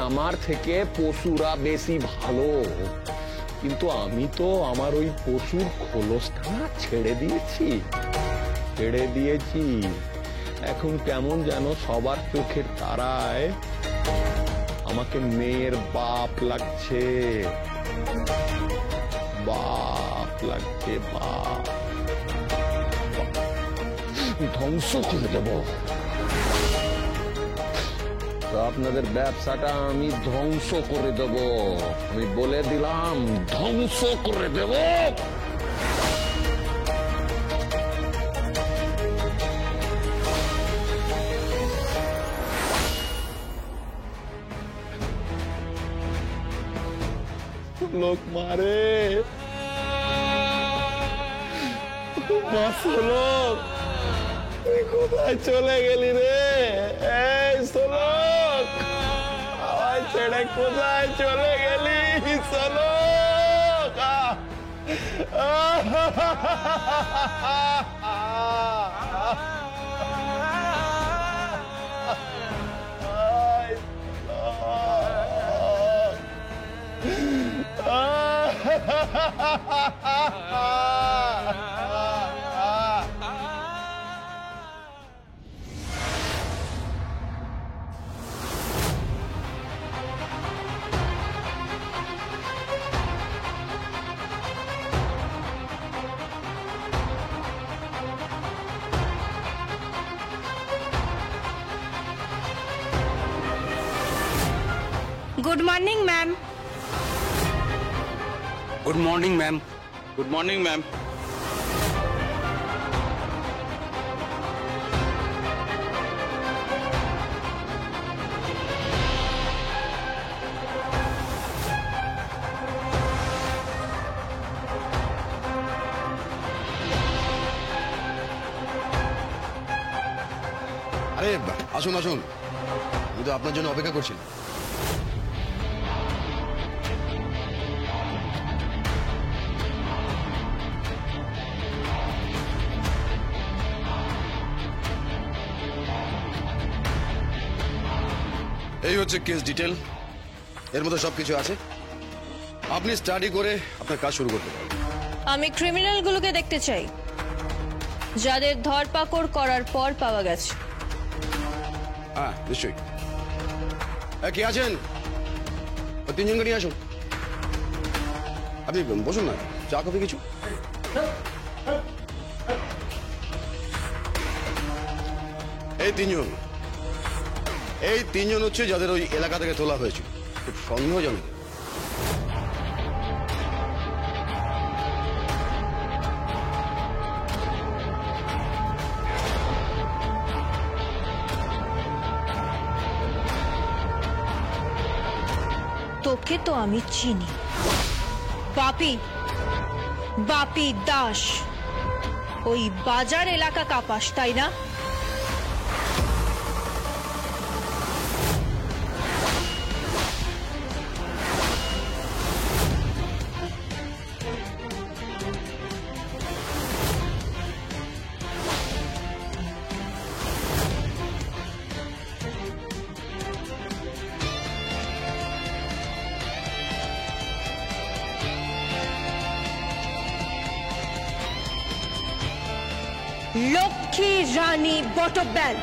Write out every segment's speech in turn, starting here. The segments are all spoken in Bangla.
আমার থেকে পশুরা বেশি ভালো, কিন্তু আমি তো আমার ওই পশুর খোলসটা ছেড়ে দিয়েছি। এখন কেমন যেন সবার চোখের তারায় আমাকে মেয়ের বাপ লাগছে, বাপ। ধ্বংস করে দেব আপনাদের ব্যবসাটা, আমি ধ্বংস করে দেব। আমি বলে দিলাম, ধ্বংস করে দেব। লোক মারে, লোক তুই কোথায় চলে গেলি রে? এই সোলক, আমায় ছেড়ে কোথায় চলে গেলি Solok? Good morning ma'am. Good morning ma'am. Good morning ma'am. আরে আসুন আসুন, আমি তো আপনার জন্য অপেক্ষা করছি। এই হচ্ছে কেস ডিটেল, এর মধ্যে সবকিছু আছে। আপনি স্টাডি করে আপনার কাজ শুরু করতে পারেন। আমি ক্রিমিনালগুলোকে দেখতে চাই, যাদের ধরপাকড় করার পর পাওয়া গেছে। হ্যাঁ নিশ্চয়ই। কে আছেন? তিনজনকে নিয়ে আসুন। আপনি বসুন না, চা কফি কিছু। এই তিনজন হচ্ছে যাদের ওই এলাকা থেকে তোলা হয়েছিল। খুব সন্দেহজনক। তোকে তো আমি চিনি, বাপি দাস। ওই বাজার এলাকা কাপাস, তাই না? লক্ষ্মী রানী বটব্যাল।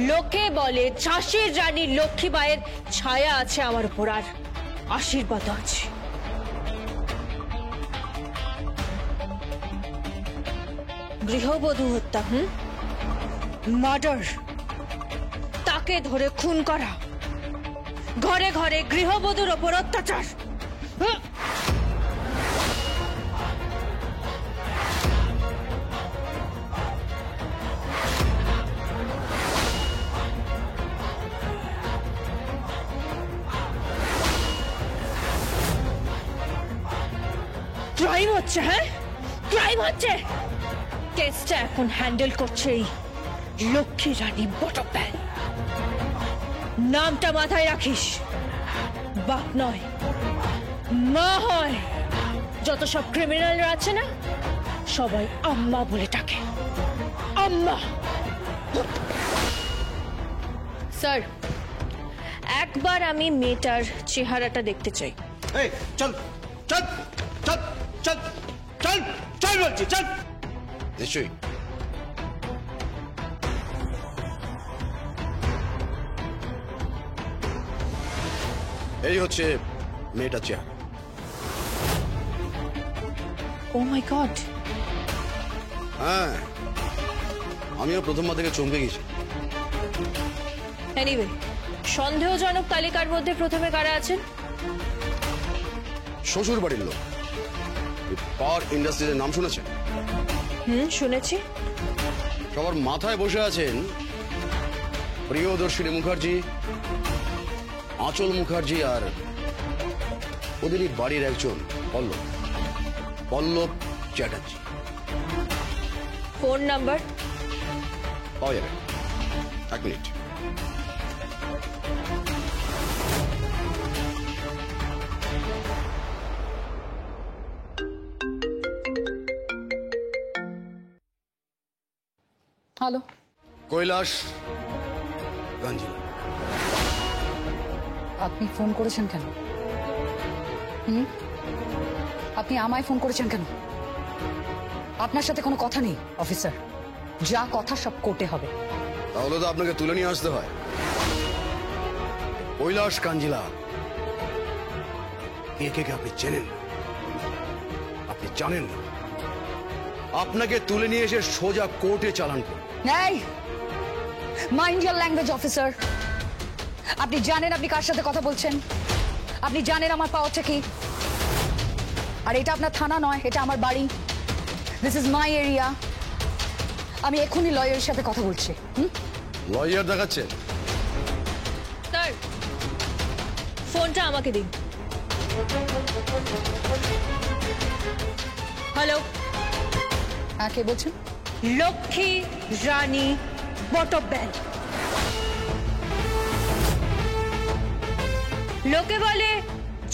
লোকে বলে ঝাঁসির রানী লক্ষ্মীবাইয়ের ছায়া আছে আমার উপর, আর আশীর্বাদ আছে। গৃহবধূ হত্যা, মার্ডার, তাকে ধরে খুন করা, ঘরে ঘরে গৃহবধূর ওপর অত্যাচার। ক্রাইম হচ্ছে, হ্যাঁ ক্রাইম হচ্ছে। কেসটা এখন হ্যান্ডেল করছে এই লক্ষ্মী রানী বটব্যাল। নামটা মাথায় রাখিস, বাপ নয় মা হয়। যত সব ক্রিমিনালরা আছে না, সবাই আম্মা বলে ডাকে, আম্মা। স্যার, একবার আমি মেয়েটার চেহারাটা দেখতে চাই। এই চল চল চল চল চল চল বলছি চল। নিশ্চয়ই এই হচ্ছে মেয়েটার চেহারা। ও মাই গড, হ্যাঁ, আমিও প্রথমবার থেকে চমকে গেছি। এনিওয়ে, সন্দেহজনক তালিকার মধ্যে প্রথমে কারা আছেন? শ্বশুর বাড়ির লোক। পাওয়ার ইন্ডাস্ট্রিজের নাম শুনেছেন? শুনেছি। সবার মাথায় বসে আছেন প্রিয়দর্শিনী মুখার্জি, আঁচল মুখার্জি আর ওদেরই বাড়ির একজন পল্লব চ্যাটার্জি। Phone number? পাওয়া যাবে, 1 মিনিট। হ্যালো, কৈলাস গাঞ্জিলা। আপনি ফোন করেছেন কেন? আপনি আমায় ফোন করেছেন কেন? আপনার সাথে কোনো কথা নেই অফিসার, যা কথা সব কোর্টে হবে। তাহলে তো আপনাকে তুলে নিয়ে আসতে হয়। কৈলাস কাঞ্জিলা কে কে কে আপনি চেনেন না, আপনি জানেন না। আপনাকে তুলে নিয়ে এসে সোজা কোর্টে চালান করুন। এই, মাইন্ড ইওর ল্যাঙ্গুয়েজ অফিসার। আপনি জানেন আপনি কার সাথে কথা বলছেন, আপনি জানেন আমার পাওয়ারটা কি। আর এটা আপনার থানা নয়, এটা আমার বাড়ি। This is my area. আমি এখনই লয়ারের সাথে কথা বলছি। লয়ার দেখাচ্ছে? স্যার, ফোনটা আমাকে দিন। হ্যালো, হ্যাঁ, কে বলছেন? লক্ষ্মী রানী বটব্যাল। লোকে বলে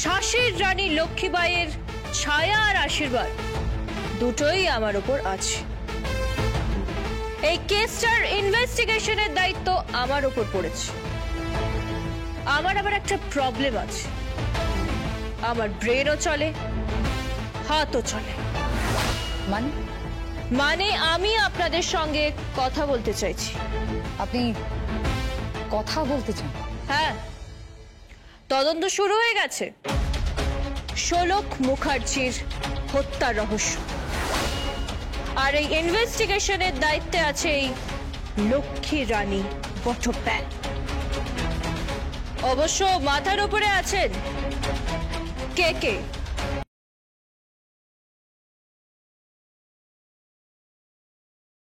ঝাঁসির রানী লক্ষ্মীবাইয়ের ছায়া আর আশীর্বাদ দুটোই আমার উপর আছে। এই কেসটার ইনভেস্টিগেশনের দায়িত্ব আমার উপর পড়েছে। আমার আবার একটা প্রবলেম আছে, আমার ব্রেনও চলে, হাতও চলে। মানে আমি আপনাদের সঙ্গে কথা বলতে চাইছি। আপনি কথা বলতে চান? হ্যাঁ, তদন্ত শুরু হয়ে গেছে শোলক মুখার্জির হত্যার রহস্য, আর এই ইনভেস্টিগেশনের দায়িত্বে আছে এই লক্ষ্মী রানী বটব্যাল। অবশ্য মাথার উপরে আছেন কে কে